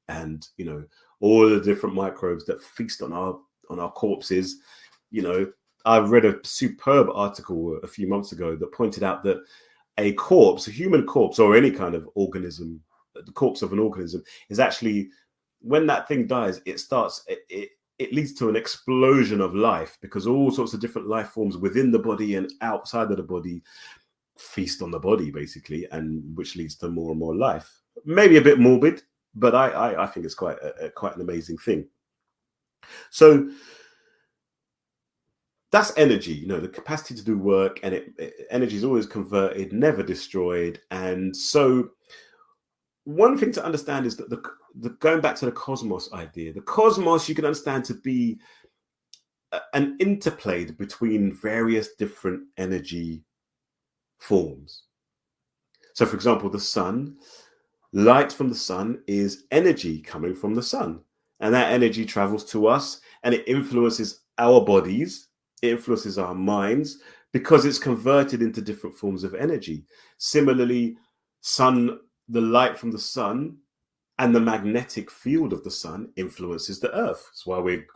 and, you know, all the different microbes that feast on our corpses. You know, I read a superb article a few months ago that pointed out that a corpse, a human corpse, or any kind of organism, the corpse of an organism, is actually, when that thing dies, it leads to an explosion of life, because all sorts of different life forms within the body and outside of the body feast on the body, basically, and which leads to more and more life. Maybe a bit morbid, but I think it's quite an amazing thing. So that's energy, you know, the capacity to do work, and energy is always converted, never destroyed. And so one thing to understand is that the going back to the cosmos idea, the cosmos you can understand to be an interplay between various different energy forms. So, for example, the sun, light from the sun is energy coming from the sun, and that energy travels to us and it influences our bodies, it influences our minds, because it's converted into different forms of energy. Similarly, the light from the sun and the magnetic field of the sun influences the earth.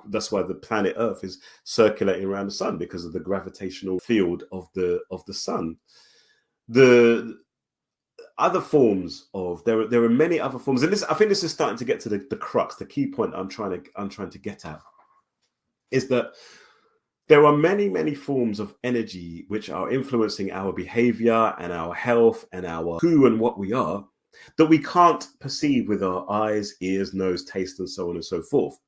That's why the planet Earth is circulating around the sun, because of the gravitational field of the sun. The other forms of there are many other forms, and I think this is starting to get to the crux, the key point I'm trying to get at, is that there are many forms of energy which are influencing our behavior and our health and our who and what we are, that we can't perceive with our eyes, ears, nose, taste, and so on and so forth.